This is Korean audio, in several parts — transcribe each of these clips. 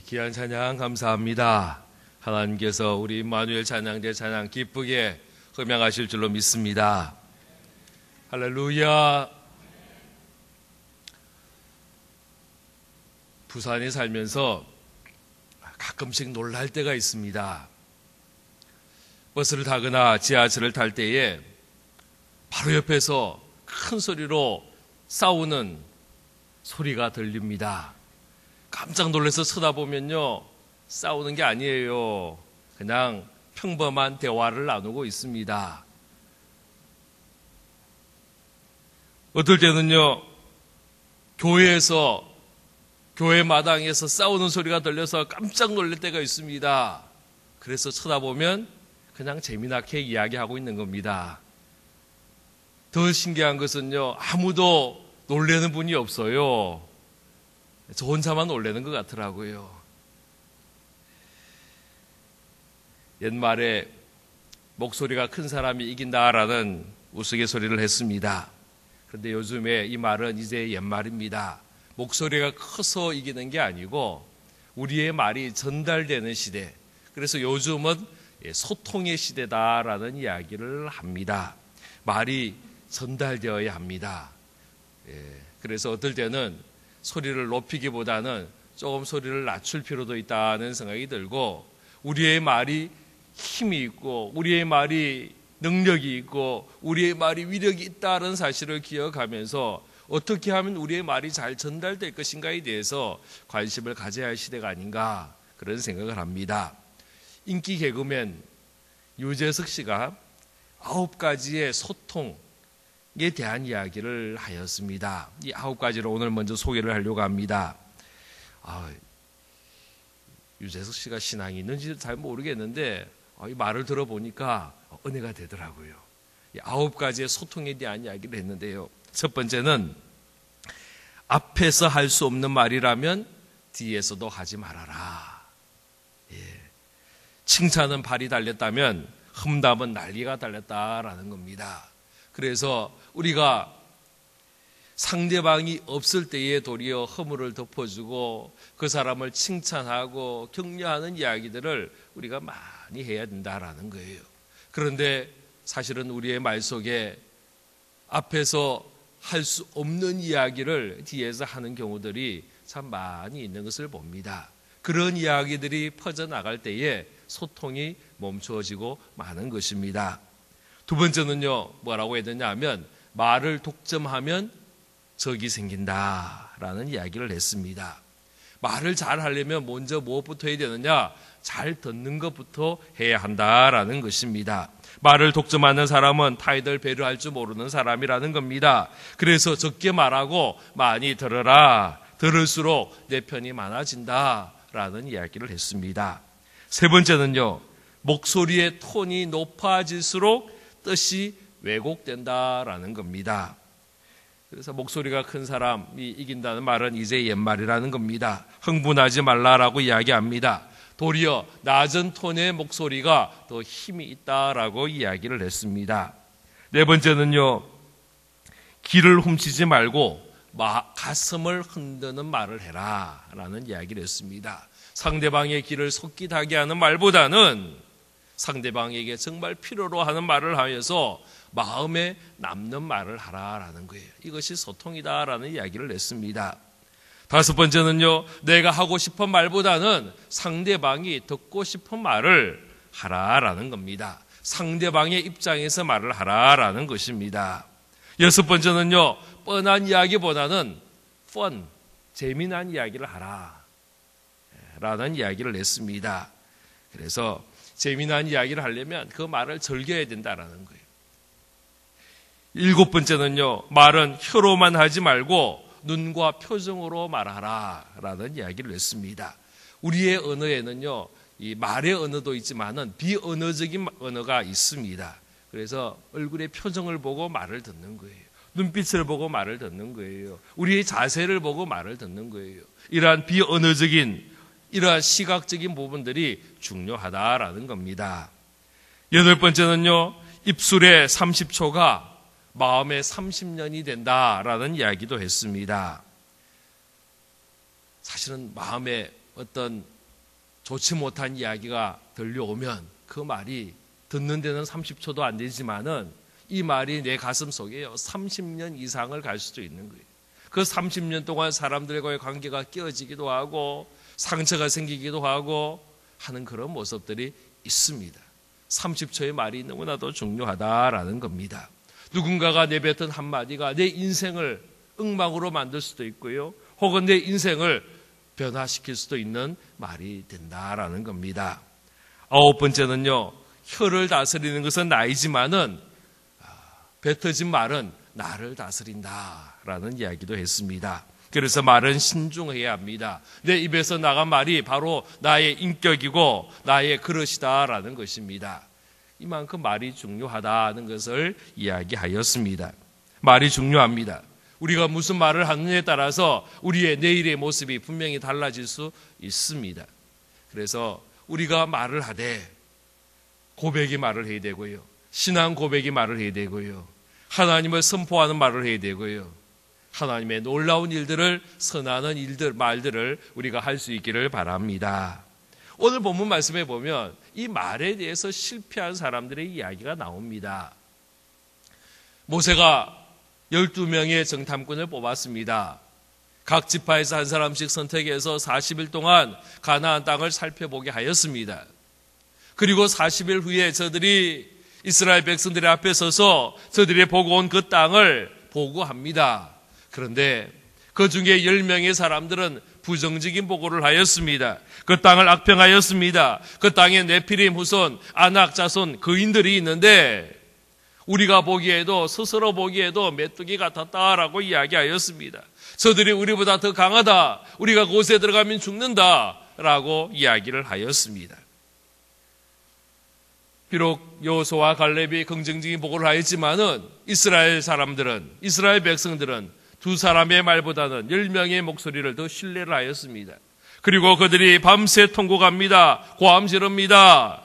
귀한 찬양 감사합니다. 하나님께서 우리 임마누엘 찬양대 찬양 기쁘게 흠양하실 줄로 믿습니다. 할렐루야. 부산에 살면서 가끔씩 놀랄 때가 있습니다. 버스를 타거나 지하철을 탈 때에 바로 옆에서 큰 소리로 싸우는 소리가 들립니다. 깜짝 놀라서 쳐다보면요, 싸우는 게 아니에요. 그냥 평범한 대화를 나누고 있습니다. 어떨 때는요, 교회 마당에서 싸우는 소리가 들려서 깜짝 놀랄 때가 있습니다. 그래서 쳐다보면 그냥 재미나게 이야기하고 있는 겁니다. 더 신기한 것은요, 아무도 놀라는 분이 없어요. 저 혼자만 놀라는 것 같더라고요. 옛말에 목소리가 큰 사람이 이긴다라는 우스갯소리를 했습니다. 그런데 요즘에 이 말은 이제 옛말입니다. 목소리가 커서 이기는 게 아니고 우리의 말이 전달되는 시대, 그래서 요즘은 소통의 시대다라는 이야기를 합니다. 말이 전달되어야 합니다. 그래서 어떨 때는 소리를 높이기보다는 조금 소리를 낮출 필요도 있다는 생각이 들고, 우리의 말이 힘이 있고 우리의 말이 능력이 있고 우리의 말이 위력이 있다는 사실을 기억하면서 어떻게 하면 우리의 말이 잘 전달될 것인가에 대해서 관심을 가져야 할 시대가 아닌가, 그런 생각을 합니다. 인기 개그맨 유재석 씨가 9가지의 소통에 대한 이야기를 하였습니다. 이 9가지를 오늘 먼저 소개를 하려고 합니다. 유재석 씨가 신앙이 있는지 잘 모르겠는데 이 말을 들어보니까 은혜가 되더라고요. 이 9가지의 소통에 대한 이야기를 했는데요. 첫 번째는 앞에서 할 수 없는 말이라면 뒤에서도 하지 말아라. 칭찬은 발이 달렸다면 험담은 난리가 달렸다라는 겁니다. 그래서 우리가 상대방이 없을 때에 도리어 허물을 덮어주고 그 사람을 칭찬하고 격려하는 이야기들을 우리가 많이 해야 된다라는 거예요. 그런데 사실은 우리의 말 속에 앞에서 할 수 없는 이야기를 뒤에서 하는 경우들이 참 많이 있는 것을 봅니다. 그런 이야기들이 퍼져나갈 때에 소통이 멈추어지고 마는 것입니다. 두 번째는요, 뭐라고 해야 되냐 하면 말을 독점하면 적이 생긴다라는 이야기를 했습니다. 말을 잘 하려면 먼저 무엇부터 해야 되느냐? 잘 듣는 것부터 해야 한다라는 것입니다. 말을 독점하는 사람은 타인을 배려할 줄 모르는 사람이라는 겁니다. 그래서 적게 말하고 많이 들어라. 들을수록 내 편이 많아진다라는 이야기를 했습니다. 세 번째는요, 목소리의 톤이 높아질수록 뜻이 왜곡된다라는 겁니다. 그래서 목소리가 큰 사람이 이긴다는 말은 이제 옛말이라는 겁니다. 흥분하지 말라라고 이야기합니다. 도리어 낮은 톤의 목소리가 더 힘이 있다라고 이야기를 했습니다. 네 번째는요, 기를 훔치지 말고 가슴을 흔드는 말을 해라 라는 이야기를 했습니다. 상대방의 기를 속깃하게 하는 말보다는 상대방에게 정말 필요로 하는 말을 하면서 마음에 남는 말을 하라라는 거예요. 이것이 소통이다라는 이야기를 했습니다. 다섯 번째는요, 내가 하고 싶은 말보다는 상대방이 듣고 싶은 말을 하라라는 겁니다. 상대방의 입장에서 말을 하라라는 것입니다. 여섯 번째는요, 뻔한 이야기보다는 재미난 이야기를 하라라는 이야기를 했습니다. 그래서 재미난 이야기를 하려면 그 말을 즐겨야 된다라는 거예요. 일곱 번째는요, 말은 혀로만 하지 말고 눈과 표정으로 말하라라는 이야기를 했습니다. 우리의 언어에는요, 이 말의 언어도 있지만은 비언어적인 언어가 있습니다. 그래서 얼굴의 표정을 보고 말을 듣는 거예요. 눈빛을 보고 말을 듣는 거예요. 우리의 자세를 보고 말을 듣는 거예요. 이러한 비언어적인, 이러한 시각적인 부분들이 중요하다라는 겁니다. 여덟 번째는요, 입술의 30초가 마음의 30년이 된다라는 이야기도 했습니다. 사실은 마음에 어떤 좋지 못한 이야기가 들려오면 그 말이 듣는 데는 30초도 안 되지만은 이 말이 내 가슴 속에요 30년 이상을 갈 수도 있는 거예요. 그 30년 동안 사람들과의 관계가 깨어지기도 하고 상처가 생기기도 하고 하는 그런 모습들이 있습니다. 30초의 말이 너무나도 중요하다라는 겁니다. 누군가가 내뱉은 한마디가 내 인생을 엉망으로 만들 수도 있고요. 혹은 내 인생을 변화시킬 수도 있는 말이 된다라는 겁니다. 9번째는요. 혀를 다스리는 것은 나이지만은 뱉어진 말은 나를 다스린다라는 이야기도 했습니다. 그래서 말은 신중해야 합니다. 내 입에서 나간 말이 바로 나의 인격이고 나의 그릇이다라는 것입니다. 이만큼 말이 중요하다는 것을 이야기하였습니다. 말이 중요합니다. 우리가 무슨 말을 하느냐에 따라서 우리의 내일의 모습이 분명히 달라질 수 있습니다. 그래서 우리가 말을 하되 고백이 말을 해야 되고요. 신앙 고백이 말을 해야 되고요. 하나님을 선포하는 말을 해야 되고요. 하나님의 놀라운 일들을 선하는 일들, 말들을 우리가 할 수 있기를 바랍니다. 오늘 본문 말씀에 보면 이 말에 대해서 실패한 사람들의 이야기가 나옵니다. 모세가 12명의 정탐꾼을 뽑았습니다. 각 지파에서 한 사람씩 선택해서 40일 동안 가나안 땅을 살펴보게 하였습니다. 그리고 40일 후에 저들이 이스라엘 백성들의 앞에 서서 저들이 보고 온 그 땅을 보고합니다. 그런데 그 중에 10명의 사람들은 부정적인 보고를 하였습니다. 그 땅을 악평하였습니다. 그 땅에 네피림 후손, 아낙 자손, 거인들이 있는데 우리가 보기에도 스스로 보기에도 메뚜기 같았다라고 이야기하였습니다. 저들이 우리보다 더 강하다. 우리가 그곳에 들어가면 죽는다라고 이야기를 하였습니다. 비록 여호수아와 갈렙이 긍정적인 보고를 하였지만은 이스라엘 백성들은 두 사람의 말보다는 10명의 목소리를 더 신뢰를 하였습니다. 그리고 그들이 밤새 통곡합니다. 고함지릅니다.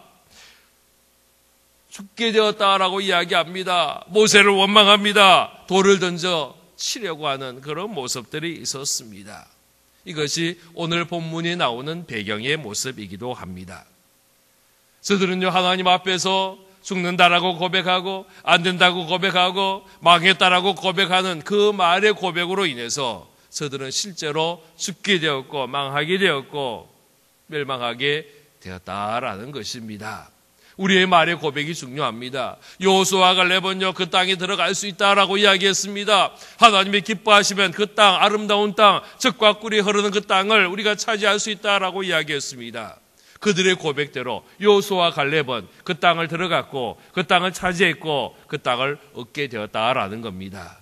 죽게 되었다라고 이야기합니다. 모세를 원망합니다. 돌을 던져 치려고 하는 그런 모습들이 있었습니다. 이것이 오늘 본문이 나오는 배경의 모습이기도 합니다. 저들은요, 하나님 앞에서 죽는다라고 고백하고 안 된다고 고백하고 망했다라고 고백하는 그 말의 고백으로 인해서 저들은 실제로 죽게 되었고 망하게 되었고 멸망하게 되었다라는 것입니다. 우리의 말의 고백이 중요합니다. 여호수아와 갈렙은요, 그 땅에 들어갈 수 있다라고 이야기했습니다. 하나님이 기뻐하시면 그 땅, 아름다운 땅, 젖과 꿀이 흐르는 그 땅을 우리가 차지할 수 있다라고 이야기했습니다. 그들의 고백대로 여호수아와 갈렙은 그 땅을 들어갔고 그 땅을 차지했고 그 땅을 얻게 되었다라는 겁니다.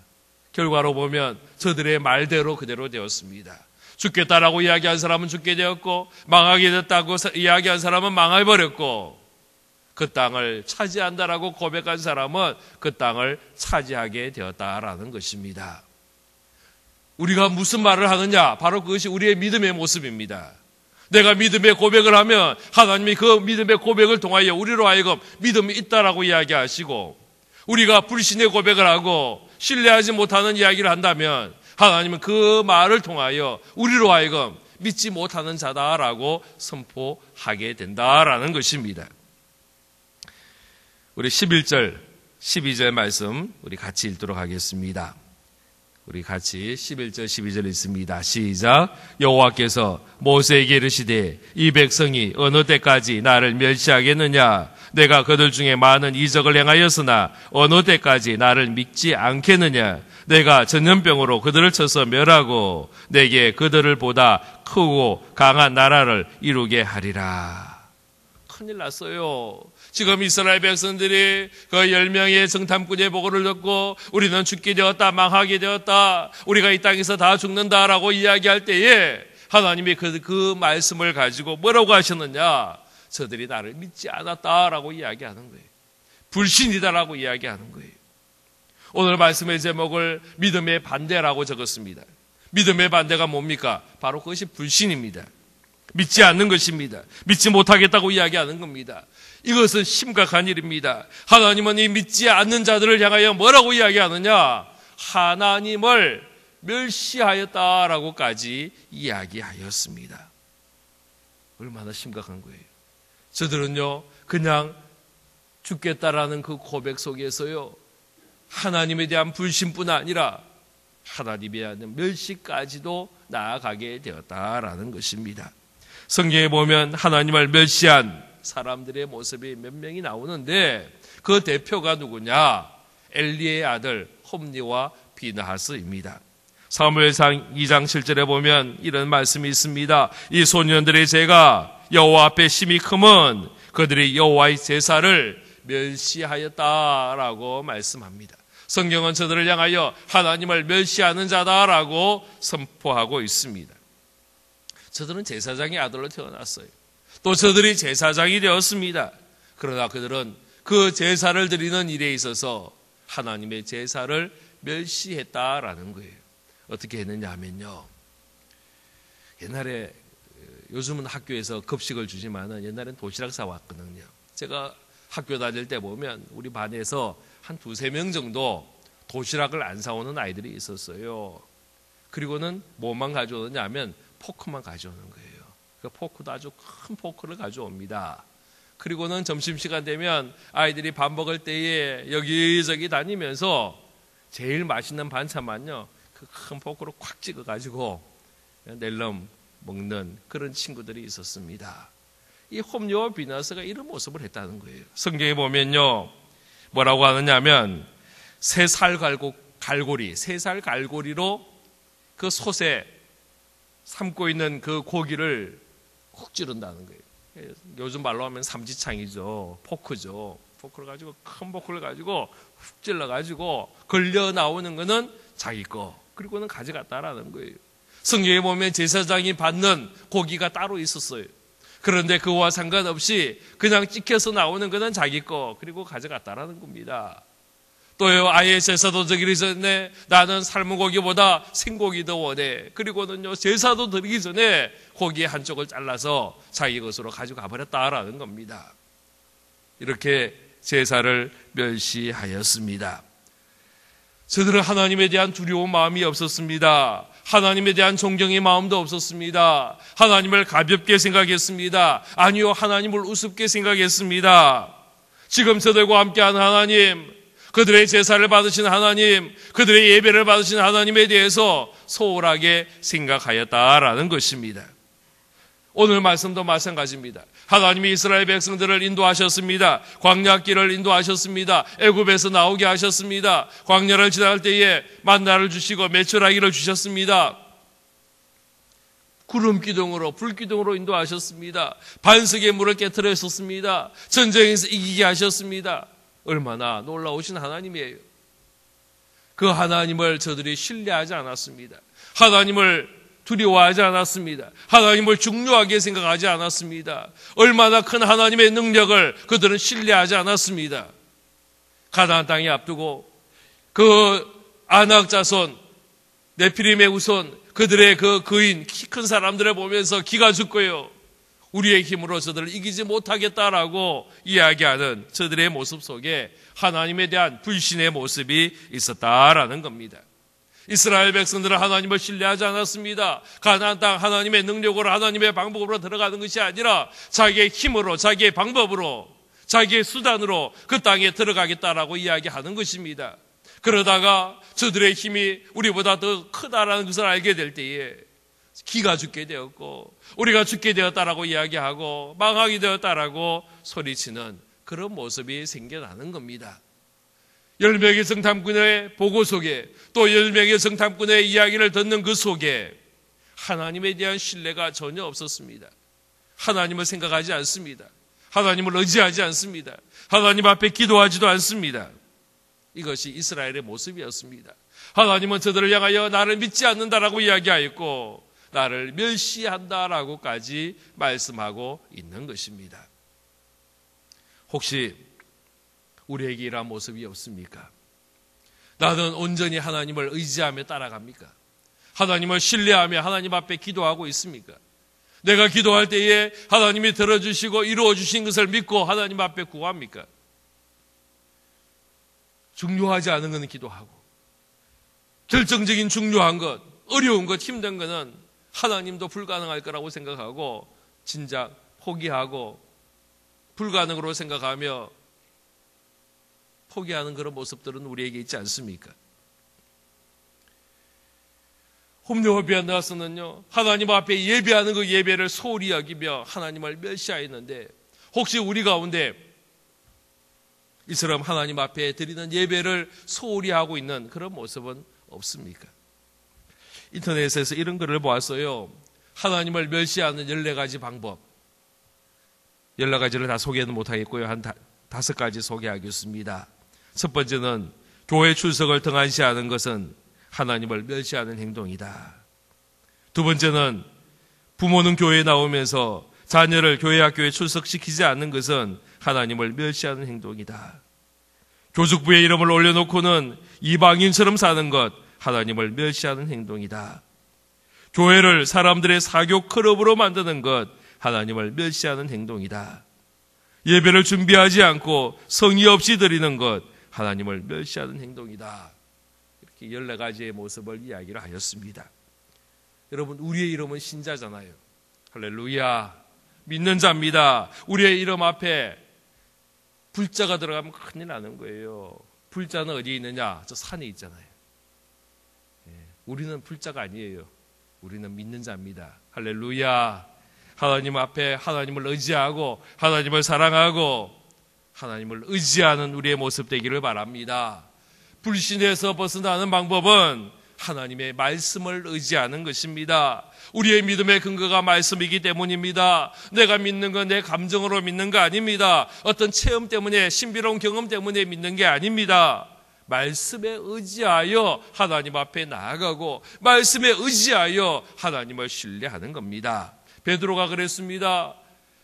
결과로 보면 저들의 말대로 그대로 되었습니다. 죽겠다라고 이야기한 사람은 죽게 되었고 망하게 됐다고 이야기한 사람은 망해버렸고 그 땅을 차지한다라고 고백한 사람은 그 땅을 차지하게 되었다라는 것입니다. 우리가 무슨 말을 하느냐? 바로 그것이 우리의 믿음의 모습입니다. 내가 믿음의 고백을 하면 하나님이 그 믿음의 고백을 통하여 우리로 하여금 믿음이 있다라고 이야기하시고 우리가 불신의 고백을 하고 신뢰하지 못하는 이야기를 한다면 하나님은 그 말을 통하여 우리로 하여금 믿지 못하는 자다라고 선포하게 된다라는 것입니다. 우리 11절, 12절 말씀 우리 같이 읽도록 하겠습니다. 우리 같이 11절, 12절 읽습니다. 시작. 여호와께서 모세에게 이르시되 이 백성이 어느 때까지 나를 멸시하겠느냐? 내가 그들 중에 많은 이적을 행하였으나 어느 때까지 나를 믿지 않겠느냐? 내가 전염병으로 그들을 쳐서 멸하고 내게 그들을 보다 크고 강한 나라를 이루게 하리라. 큰일 났어요. 지금 이스라엘 백성들이 그 10명의 정탐꾼의 보고를 듣고 우리는 죽게 되었다, 망하게 되었다, 우리가 이 땅에서 다 죽는다라고 이야기할 때에 하나님이 그 말씀을 가지고 뭐라고 하셨느냐? 저들이 나를 믿지 않았다라고 이야기하는 거예요. 불신이다라고 이야기하는 거예요. 오늘 말씀의 제목을 믿음의 반대라고 적었습니다. 믿음의 반대가 뭡니까? 바로 그것이 불신입니다. 믿지 않는 것입니다. 믿지 못하겠다고 이야기하는 겁니다. 이것은 심각한 일입니다. 하나님은 이 믿지 않는 자들을 향하여 뭐라고 이야기하느냐? 하나님을 멸시하였다라고까지 이야기하였습니다. 얼마나 심각한 거예요. 저들은요, 그냥 죽겠다라는 그 고백 속에서요, 하나님에 대한 불신뿐 아니라 하나님에 대한 멸시까지도 나아가게 되었다라는 것입니다. 성경에 보면 하나님을 멸시한 사람들의 모습이 몇 명이 나오는데 그 대표가 누구냐? 엘리의 아들 홈리와 비느하스입니다. 사무엘상 2장 7절에 보면 이런 말씀이 있습니다. 이 소년들의 죄가 여호와 앞에 심히 크면 그들이 여호와의 제사를 멸시하였다라고 말씀합니다. 성경은 저들을 향하여 하나님을 멸시하는 자다라고 선포하고 있습니다. 저들은 제사장의 아들로 태어났어요. 또 저들이 제사장이 되었습니다. 그러나 그들은 그 제사를 드리는 일에 있어서 하나님의 제사를 멸시했다라는 거예요. 어떻게 했느냐 하면요, 옛날에, 요즘은 학교에서 급식을 주지만 옛날엔 도시락 사왔거든요. 제가 학교 다닐 때 보면 우리 반에서 한 2-3명 정도 도시락을 안 사오는 아이들이 있었어요. 그리고는 뭐만 가져오느냐 하면 포크만 가져오는 거예요. 그 포크도 아주 큰 포크를 가져옵니다. 그리고는 점심시간 되면 아이들이 밥 먹을 때에 여기저기 다니면서 제일 맛있는 반찬만요, 그 큰 포크로 콱 찍어가지고 낼름 먹는 그런 친구들이 있었습니다. 이 홈리와 비느하스가 이런 모습을 했다는 거예요. 성경에 보면요, 뭐라고 하느냐 하면 세 살 갈고리로 그 솥에 삶고 있는 그 고기를 콕 찌른다는 거예요. 요즘 말로 하면 삼지창이죠. 포크죠. 포크를 가지고, 큰 포크를 가지고 훅 찔러가지고 걸려 나오는 거는 자기 거, 그리고는 가져갔다라는 거예요. 성경에 보면 제사장이 받는 고기가 따로 있었어요. 그런데 그와 상관없이 그냥 찍혀서 나오는 거는 자기 거, 그리고 가져갔다라는 겁니다. 또요, 아예 제사도 드리기 전에 나는 삶은 고기보다 생고기 더 원해. 그리고는요, 제사도 드리기 전에 고기의 한쪽을 잘라서 자기 것으로 가지고 가버렸다라는 겁니다. 이렇게 제사를 멸시하였습니다. 저들은 하나님에 대한 두려운 마음이 없었습니다. 하나님에 대한 존경의 마음도 없었습니다. 하나님을 가볍게 생각했습니다. 아니요, 하나님을 우습게 생각했습니다. 지금 저들과 함께하는 하나님, 그들의 제사를 받으신 하나님, 그들의 예배를 받으신 하나님에 대해서 소홀하게 생각하였다라는 것입니다. 오늘 말씀도 마찬가지입니다. 하나님이 이스라엘 백성들을 인도하셨습니다. 광야길을 인도하셨습니다. 애굽에서 나오게 하셨습니다. 광야를 지나갈 때에 만나를 주시고 메추라기를 주셨습니다. 구름 기둥으로, 불 기둥으로 인도하셨습니다. 반석의 물을 깨트렸었습니다. 전쟁에서 이기게 하셨습니다. 얼마나 놀라우신 하나님이에요. 그 하나님을 저들이 신뢰하지 않았습니다. 하나님을 두려워하지 않았습니다. 하나님을 중요하게 생각하지 않았습니다. 얼마나 큰 하나님의 능력을 그들은 신뢰하지 않았습니다. 가나안 땅에 앞두고 그 아낙 자손 네피림의 후손, 그들의 그 거인 키 큰 사람들을 보면서 기가 죽고요, 우리의 힘으로 저들을 이기지 못하겠다라고 이야기하는 저들의 모습 속에 하나님에 대한 불신의 모습이 있었다라는 겁니다. 이스라엘 백성들은 하나님을 신뢰하지 않았습니다. 가나안 땅 하나님의 능력으로, 하나님의 방법으로 들어가는 것이 아니라 자기의 힘으로, 자기의 방법으로, 자기의 수단으로 그 땅에 들어가겠다라고 이야기하는 것입니다. 그러다가 저들의 힘이 우리보다 더 크다라는 것을 알게 될 때에 기가 죽게 되었고, 우리가 죽게 되었다라고 이야기하고 망하게 되었다라고 소리치는 그런 모습이 생겨나는 겁니다. 10명의 정탐꾼의 보고 속에, 또 10명의 정탐꾼의 이야기를 듣는 그 속에 하나님에 대한 신뢰가 전혀 없었습니다. 하나님을 생각하지 않습니다. 하나님을 의지하지 않습니다. 하나님 앞에 기도하지도 않습니다. 이것이 이스라엘의 모습이었습니다. 하나님은 저들을 향하여 나를 믿지 않는다라고 이야기하였고 나를 멸시한다라고까지 말씀하고 있는 것입니다. 혹시 우리에게 이러한 모습이 없습니까? 나는 온전히 하나님을 의지하며 따라갑니까? 하나님을 신뢰하며 하나님 앞에 기도하고 있습니까? 내가 기도할 때에 하나님이 들어주시고 이루어주신 것을 믿고 하나님 앞에 구합니까? 중요하지 않은 것은 기도하고, 결정적인 중요한 것, 어려운 것, 힘든 것은 하나님도 불가능할 거라고 생각하고 진작 포기하고 불가능으로 생각하며 포기하는 그런 모습들은 우리에게 있지 않습니까? 홈리오비아나스는요, 하나님 앞에 예배하는 그 예배를 소홀히 여기며 하나님을 멸시하였는데, 혹시 우리 가운데 이처럼 하나님 앞에 드리는 예배를 소홀히 하고 있는 그런 모습은 없습니까? 인터넷에서 이런 글을 보았어요. 하나님을 멸시하는 14가지 방법. 14가지를 다 소개는 못하겠고요. 한 5가지 소개하겠습니다. 첫 번째는 교회 출석을 등한시하는 것은 하나님을 멸시하는 행동이다. 두 번째는 부모는 교회에 나오면서 자녀를 교회 학교에 출석시키지 않는 것은 하나님을 멸시하는 행동이다. 교직부에 이름을 올려놓고는 이방인처럼 사는 것, 하나님을 멸시하는 행동이다. 교회를 사람들의 사교 클럽으로 만드는 것, 하나님을 멸시하는 행동이다. 예배를 준비하지 않고 성의 없이 드리는 것, 하나님을 멸시하는 행동이다. 이렇게 14가지의 모습을 이야기를 하였습니다. 여러분, 우리의 이름은 신자잖아요. 할렐루야. 믿는 자입니다. 우리의 이름 앞에 불자가 들어가면 큰일 나는 거예요. 불자는 어디에 있느냐? 저 산에 있잖아요. 우리는 불자가 아니에요. 우리는 믿는 자입니다. 할렐루야. 하나님 앞에 하나님을 의지하고 하나님을 사랑하고 하나님을 의지하는 우리의 모습 되기를 바랍니다. 불신에서 벗어나는 방법은 하나님의 말씀을 의지하는 것입니다. 우리의 믿음의 근거가 말씀이기 때문입니다. 내가 믿는 건 내 감정으로 믿는 거 아닙니다. 어떤 체험 때문에, 신비로운 경험 때문에 믿는 게 아닙니다. 말씀에 의지하여 하나님 앞에 나아가고 말씀에 의지하여 하나님을 신뢰하는 겁니다. 베드로가 그랬습니다.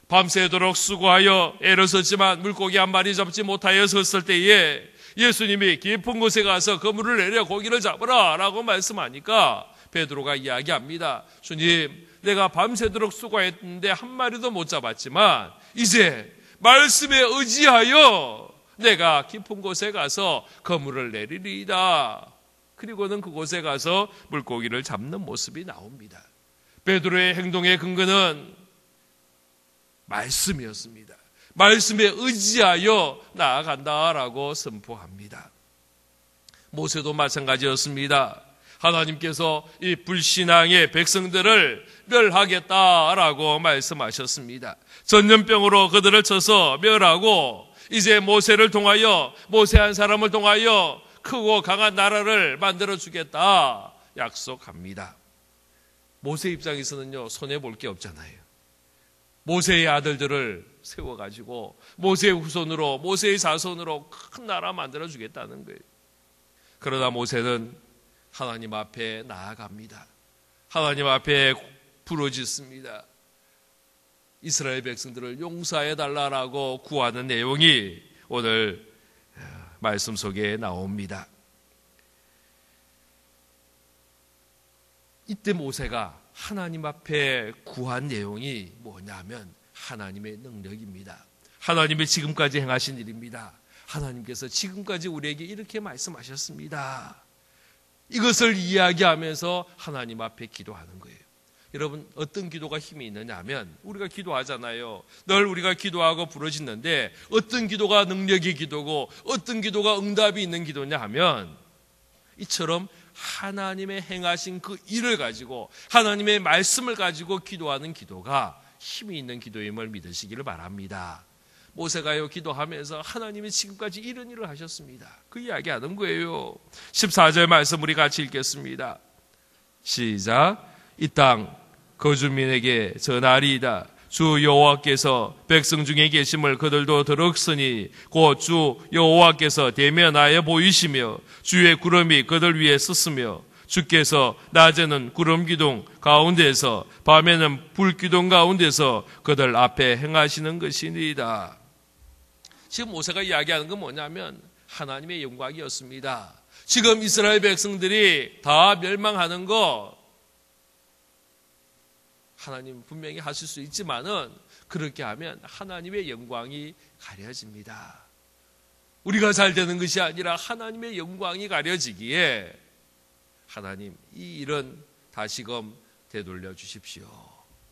밤새도록 수고하여 애를 썼지만 물고기 한 마리 잡지 못하여 섰을 때에 예수님이 깊은 곳에 가서 그물을 내려 고기를 잡으라 라고 말씀하니까 베드로가 이야기합니다. 주님, 내가 밤새도록 수고했는데 한 마리도 못 잡았지만 이제 말씀에 의지하여 내가 깊은 곳에 가서 그물을 내리리이다. 그리고는 그곳에 가서 물고기를 잡는 모습이 나옵니다. 베드로의 행동의 근거는 말씀이었습니다. 말씀에 의지하여 나아간다라고 선포합니다. 모세도 마찬가지였습니다. 하나님께서 이 불신앙의 백성들을 멸하겠다라고 말씀하셨습니다. 전염병으로 그들을 쳐서 멸하고 이제 모세를 통하여, 모세 한 사람을 통하여 크고 강한 나라를 만들어 주겠다 약속합니다. 모세 입장에서는요, 손해볼 게 없잖아요. 모세의 아들들을 세워가지고 모세의 후손으로, 모세의 자손으로 큰 나라 만들어 주겠다는 거예요. 그러나 모세는 하나님 앞에 나아갑니다. 하나님 앞에 부르짖습니다. 이스라엘 백성들을 용서해달라고 구하는 내용이 오늘 말씀 속에 나옵니다. 이때 모세가 하나님 앞에 구한 내용이 뭐냐면 하나님의 능력입니다. 하나님의 지금까지 행하신 일입니다. 하나님께서 지금까지 우리에게 이렇게 말씀하셨습니다. 이것을 이야기하면서 하나님 앞에 기도하는 거예요. 여러분, 어떤 기도가 힘이 있느냐 하면 우리가 기도하잖아요. 늘 우리가 기도하고 부르짖는데 어떤 기도가 능력의 기도고 어떤 기도가 응답이 있는 기도냐 하면 이처럼 하나님의 행하신 그 일을 가지고 하나님의 말씀을 가지고 기도하는 기도가 힘이 있는 기도임을 믿으시기를 바랍니다. 모세가요, 기도하면서 하나님이 지금까지 이런 일을 하셨습니다. 그 이야기하는 거예요. 14절 말씀 우리 같이 읽겠습니다. 시작. 이 땅 거주민에게 전하리이다. 주 여호와께서 백성 중에 계심을 그들도 들었으니 곧 주 여호와께서 대면하여 보이시며 주의 구름이 그들 위에 섰으며 주께서 낮에는 구름 기둥 가운데서 밤에는 불 기둥 가운데서 그들 앞에 행하시는 것이니이다. 지금 모세가 이야기하는 건 뭐냐면 하나님의 영광이었습니다. 지금 이스라엘 백성들이 다 멸망하는 거 하나님 분명히 하실 수 있지만은 그렇게 하면 하나님의 영광이 가려집니다. 우리가 잘 되는 것이 아니라 하나님의 영광이 가려지기에 하나님 이 일은 다시금 되돌려 주십시오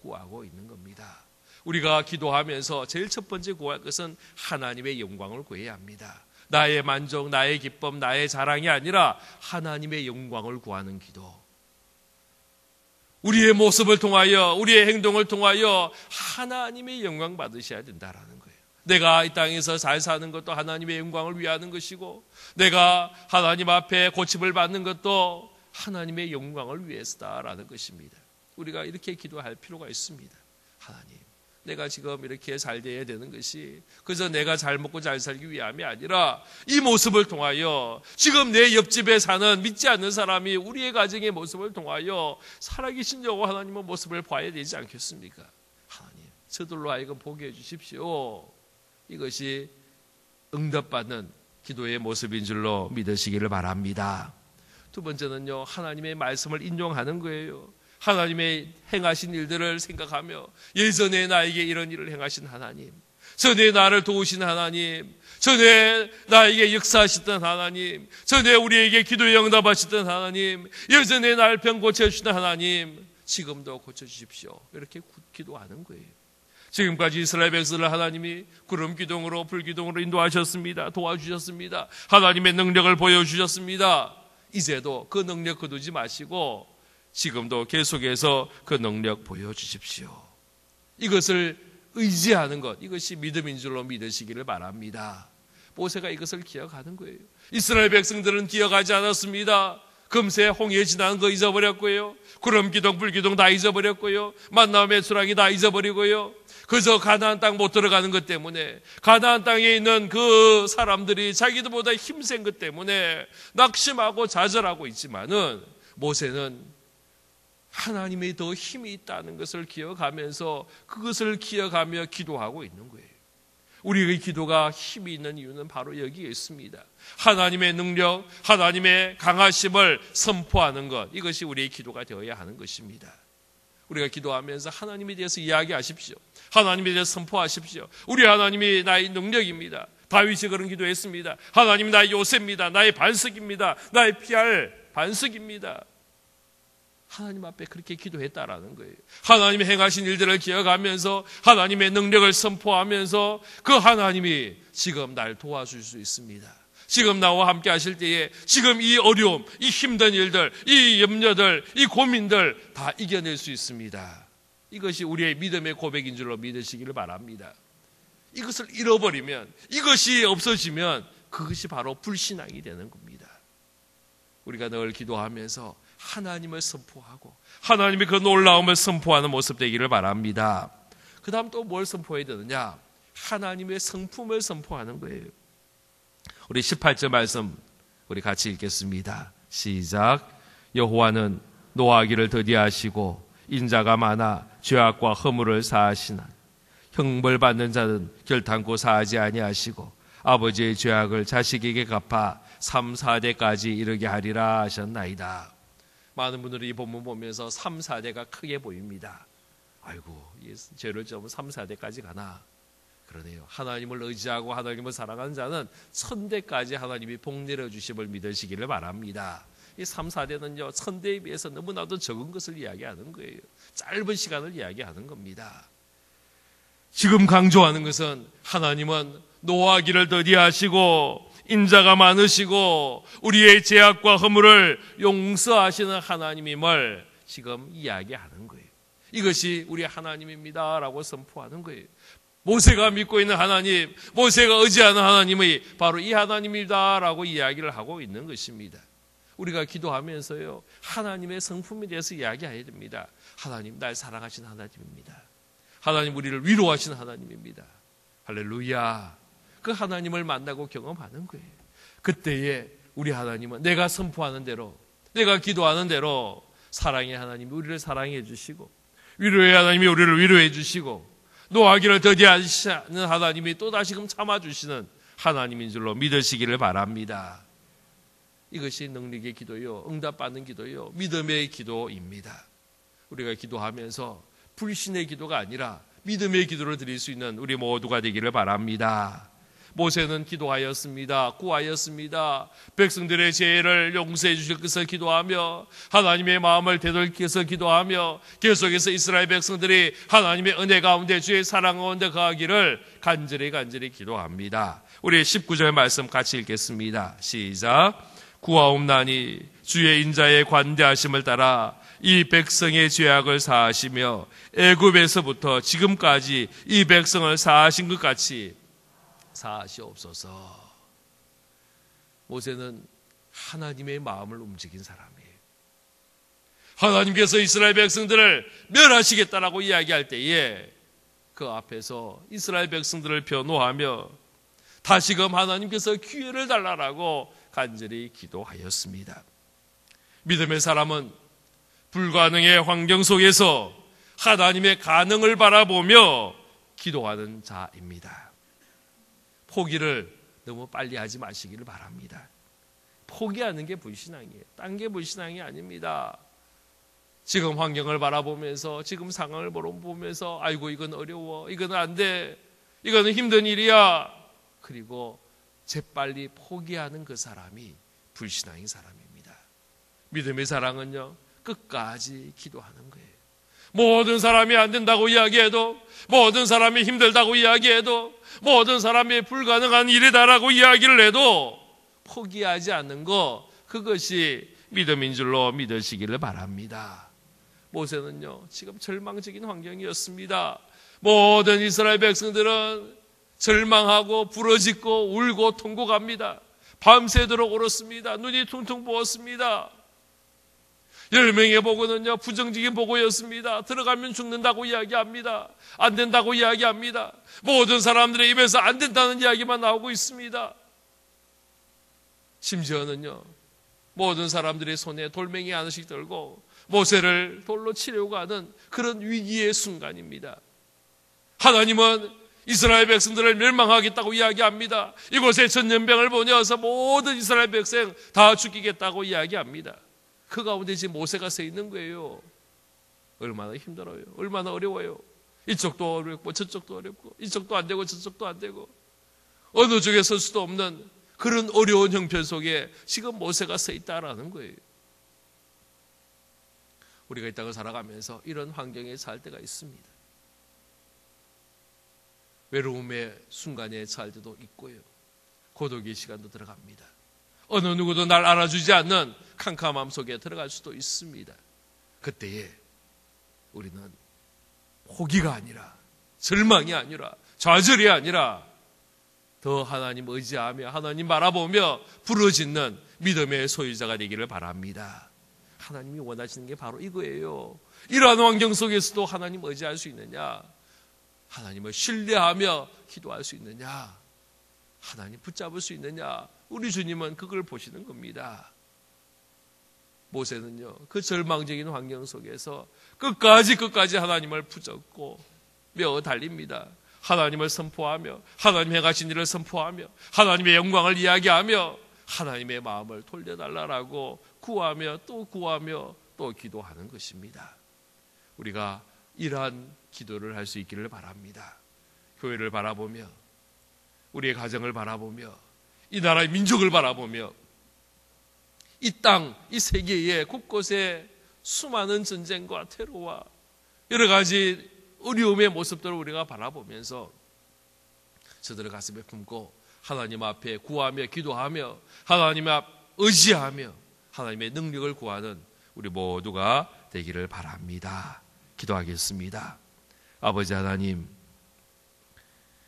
구하고 있는 겁니다. 우리가 기도하면서 제일 첫 번째 구할 것은 하나님의 영광을 구해야 합니다. 나의 만족, 나의 기쁨, 나의 자랑이 아니라 하나님의 영광을 구하는 기도. 우리의 모습을 통하여, 우리의 행동을 통하여 하나님의 영광 받으셔야 된다라는 거예요. 내가 이 땅에서 잘 사는 것도 하나님의 영광을 위하는 것이고, 내가 하나님 앞에 고침을 받는 것도 하나님의 영광을 위해서다라는 것입니다. 우리가 이렇게 기도할 필요가 있습니다. 하나님, 내가 지금 이렇게 잘 돼야 되는 것이 그저 내가 잘 먹고 잘 살기 위함이 아니라 이 모습을 통하여 지금 내 옆집에 사는 믿지 않는 사람이 우리의 가정의 모습을 통하여 살아계신 여호와 하나님의 모습을 봐야 되지 않겠습니까? 하나님, 저들로 하여금 보게 해주십시오. 이것이 응답받는 기도의 모습인 줄로 믿으시기를 바랍니다. 두 번째는요, 하나님의 말씀을 인용하는 거예요. 하나님의 행하신 일들을 생각하며 예전에 나에게 이런 일을 행하신 하나님, 전에 나를 도우신 하나님, 전에 나에게 역사하셨던 하나님, 전에 우리에게 기도에 응답하셨던 하나님, 예전에 날 병 고쳐주신 하나님, 지금도 고쳐주십시오. 이렇게 기도하는 거예요. 지금까지 이스라엘 백성을 하나님이 구름 기둥으로 불기둥으로 인도하셨습니다. 도와주셨습니다. 하나님의 능력을 보여주셨습니다. 이제도 그 능력 거두지 마시고 지금도 계속해서 그 능력 보여주십시오. 이것을 의지하는 것, 이것이 믿음인 줄로 믿으시기를 바랍니다. 모세가 이것을 기억하는 거예요. 이스라엘 백성들은 기억하지 않았습니다. 금세 홍해 지나는 거 잊어버렸고요. 구름 기둥 불기둥 다 잊어버렸고요. 만나 메추라기 다 잊어버리고요. 그저 가나안 땅 못 들어가는 것 때문에, 가나안 땅에 있는 그 사람들이 자기들보다 힘센 것 때문에 낙심하고 좌절하고 있지만은 모세는 하나님의 더 힘이 있다는 것을 기억하면서 그것을 기억하며 기도하고 있는 거예요. 우리의 기도가 힘이 있는 이유는 바로 여기에 있습니다. 하나님의 능력, 하나님의 강하심을 선포하는 것, 이것이 우리의 기도가 되어야 하는 것입니다. 우리가 기도하면서 하나님에 대해서 이야기하십시오. 하나님에 대해서 선포하십시오. 우리 하나님이 나의 능력입니다. 다윗이 그런 기도했습니다. 하나님 나의 요새입니다. 나의 반석입니다. 나의 피할 반석입니다. 하나님 앞에 그렇게 기도했다라는 거예요. 하나님의 행하신 일들을 기억하면서 하나님의 능력을 선포하면서 그 하나님이 지금 날 도와줄 수 있습니다. 지금 나와 함께 하실 때에 지금 이 어려움, 이 힘든 일들, 이 염려들, 이 고민들 다 이겨낼 수 있습니다. 이것이 우리의 믿음의 고백인 줄로 믿으시기를 바랍니다. 이것을 잃어버리면, 이것이 없어지면 그것이 바로 불신앙이 되는 겁니다. 우리가 늘 기도하면서 하나님을 선포하고 하나님의 그 놀라움을 선포하는 모습 되기를 바랍니다. 그 다음 또 뭘 선포해야 되느냐? 하나님의 성품을 선포하는 거예요. 우리 18절 말씀 우리 같이 읽겠습니다. 시작. 여호와는 노하기를 더디하시고 인자가 많아 죄악과 허물을 사하시나 형벌 받는 자는 결탄코 사하지 아니하시고 아버지의 죄악을 자식에게 갚아 3, 4대까지 이르게 하리라 하셨나이다. 많은 분들이 이 본문 보면서 3, 4대가 크게 보입니다. 아이고, 죄를 지으면 3, 4대까지 가나? 그러네요. 하나님을 의지하고 하나님을 사랑하는 자는 1000대까지 하나님이 복 내려주심을 믿으시기를 바랍니다. 이 3, 4대는요 1000대에 비해서 너무나도 적은 것을 이야기하는 거예요. 짧은 시간을 이야기하는 겁니다. 지금 강조하는 것은 하나님은 노하기를 더디하시고 인자가 많으시고 우리의 죄악과 허물을 용서하시는 하나님임을 지금 이야기하는 거예요. 이것이 우리 하나님입니다 라고 선포하는 거예요. 모세가 믿고 있는 하나님, 모세가 의지하는 하나님이 바로 이 하나님이다 라고 이야기를 하고 있는 것입니다. 우리가 기도하면서요 하나님의 성품에 대해서 이야기해야 됩니다. 하나님, 날 사랑하신 하나님입니다. 하나님, 우리를 위로하신 하나님입니다. 할렐루야. 그 하나님을 만나고 경험하는 거예요. 그때에 우리 하나님은 내가 선포하는 대로, 내가 기도하는 대로 사랑의 하나님이 우리를 사랑해 주시고, 위로의 하나님이 우리를 위로해 주시고, 노하기를 더디하시는 하나님이 또 다시금 참아주시는 하나님인 줄로 믿으시기를 바랍니다. 이것이 능력의 기도요, 응답받는 기도요, 믿음의 기도입니다. 우리가 기도하면서 불신의 기도가 아니라 믿음의 기도를 드릴 수 있는 우리 모두가 되기를 바랍니다. 모세는 기도하였습니다. 구하였습니다. 백성들의 죄를 용서해 주실 것을 기도하며 하나님의 마음을 되돌리기 위해서 기도하며 계속해서 이스라엘 백성들이 하나님의 은혜 가운데 주의 사랑 가운데 거하기를 간절히 기도합니다. 우리 19절 말씀 같이 읽겠습니다. 시작. 구하옵나니 주의 인자의 관대하심을 따라 이 백성의 죄악을 사하시며 애굽에서부터 지금까지 이 백성을 사하신 것 같이 사하시옵소서. 모세는 하나님의 마음을 움직인 사람이에요. 하나님께서 이스라엘 백성들을 멸하시겠다라고 이야기할 때에 그 앞에서 이스라엘 백성들을 변호하며 다시금 하나님께서 기회를 달라라고 간절히 기도하였습니다. 믿음의 사람은 불가능의 환경 속에서 하나님의 가능을 바라보며 기도하는 자입니다. 포기를 너무 빨리 하지 마시기를 바랍니다. 포기하는 게 불신앙이에요. 딴 게 불신앙이 아닙니다. 지금 환경을 바라보면서 지금 상황을 보면서 아이고 이건 어려워, 이건 안 돼, 이거는 힘든 일이야, 그리고 재빨리 포기하는 그 사람이 불신앙인 사람입니다. 믿음의 사랑은요, 끝까지 기도하는 거예요. 모든 사람이 안 된다고 이야기해도, 모든 사람이 힘들다고 이야기해도, 모든 사람이 불가능한 일이다라고 이야기를 해도 포기하지 않는 것, 그것이 믿음인 줄로 믿으시기를 바랍니다. 모세는요, 지금 절망적인 환경이었습니다. 모든 이스라엘 백성들은 절망하고 부러짓고 울고 통곡합니다. 밤새도록 울었습니다. 눈이 퉁퉁 부었습니다. 10명의 보고는요, 부정적인 보고였습니다. 들어가면 죽는다고 이야기합니다. 안 된다고 이야기합니다. 모든 사람들의 입에서 안 된다는 이야기만 나오고 있습니다. 심지어는요, 모든 사람들의 손에 돌멩이 하나씩 들고 모세를 돌로 치려고 하는 그런 위기의 순간입니다. 하나님은 이스라엘 백성들을 멸망하겠다고 이야기합니다. 이곳에 전염병을 보내어서 모든 이스라엘 백성 다 죽이겠다고 이야기합니다. 그 가운데 지금 모세가 서 있는 거예요. 얼마나 힘들어요. 얼마나 어려워요. 이쪽도 어렵고 저쪽도 어렵고 이쪽도 안 되고 저쪽도 안 되고 어느 쪽에 설 수도 없는 그런 어려운 형편 속에 지금 모세가 서 있다라는 거예요. 우리가 이 땅을 살아가면서 이런 환경에 살 때가 있습니다. 외로움의 순간에 살 때도 있고요. 고독의 시간도 들어갑니다. 어느 누구도 날 알아주지 않는 캄캄함 속에 들어갈 수도 있습니다. 그때에 우리는 포기가 아니라, 절망이 아니라, 좌절이 아니라 더 하나님 의지하며 하나님 바라보며 부르짖는 믿음의 소유자가 되기를 바랍니다. 하나님이 원하시는 게 바로 이거예요. 이러한 환경 속에서도 하나님 의지할 수 있느냐? 하나님을 신뢰하며 기도할 수 있느냐? 하나님 붙잡을 수 있느냐? 우리 주님은 그걸 보시는 겁니다. 모세는요, 그 절망적인 환경 속에서 끝까지 하나님을 붙잡고 며 달립니다. 하나님을 선포하며 하나님 행하신 일을 선포하며 하나님의 영광을 이야기하며 하나님의 마음을 돌려달라고 구하며 또 기도하는 것입니다. 우리가 이러한 기도를 할 수 있기를 바랍니다. 교회를 바라보며 우리의 가정을 바라보며 이 나라의 민족을 바라보며 이 땅, 이 세계의 곳곳에 수많은 전쟁과 테러와 여러 가지 어려움의 모습들을 우리가 바라보면서 저들을 가슴에 품고 하나님 앞에 구하며 기도하며 하나님 앞 의지하며 하나님의 능력을 구하는 우리 모두가 되기를 바랍니다. 기도하겠습니다. 아버지 하나님,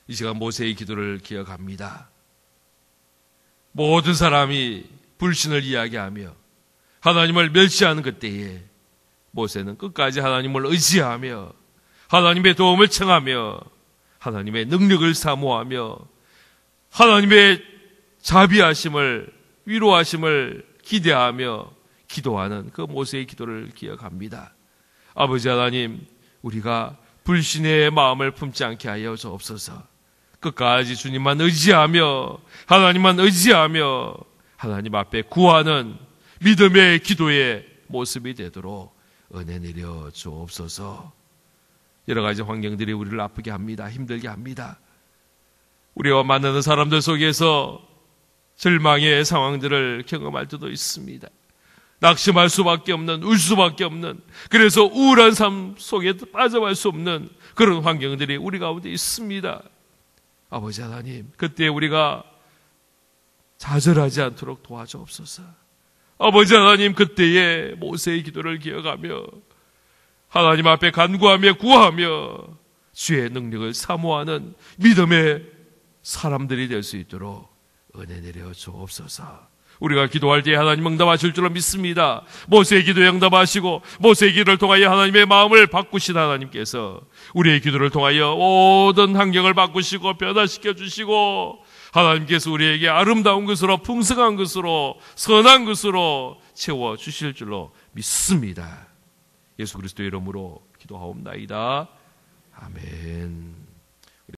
이 시간 모세의 기도를 기억합니다. 모든 사람이 불신을 이야기하며 하나님을 멸시하는 그때에 모세는 끝까지 하나님을 의지하며 하나님의 도움을 청하며 하나님의 능력을 사모하며 하나님의 자비하심을, 위로하심을 기대하며 기도하는 그 모세의 기도를 기억합니다. 아버지 하나님, 우리가 불신의 마음을 품지 않게 하여 주옵소서. 끝까지 주님만 의지하며 하나님만 의지하며 하나님 앞에 구하는 믿음의 기도의 모습이 되도록 은혜 내려 주옵소서. 여러 가지 환경들이 우리를 아프게 합니다. 힘들게 합니다. 우리와 만나는 사람들 속에서 절망의 상황들을 경험할 때도 있습니다. 낙심할 수밖에 없는, 울 수밖에 없는, 그래서 우울한 삶 속에 빠져갈 수 없는 그런 환경들이 우리 가운데 있습니다. 아버지 하나님, 그때 우리가 좌절하지 않도록 도와주옵소서. 아버지 하나님, 그때에 모세의 기도를 기억하며 하나님 앞에 간구하며 구하며 주의 능력을 사모하는 믿음의 사람들이 될 수 있도록 은혜 내려 주옵소서. 우리가 기도할 때 하나님 응답하실 줄로 믿습니다. 모세의 기도에 응답하시고 모세의 기도를 통하여 하나님의 마음을 바꾸신 하나님께서 우리의 기도를 통하여 모든 환경을 바꾸시고 변화시켜 주시고 하나님께서 우리에게 아름다운 것으로 풍성한 것으로 선한 것으로 채워 주실 줄로 믿습니다. 예수 그리스도의 이름으로 기도하옵나이다. 아멘.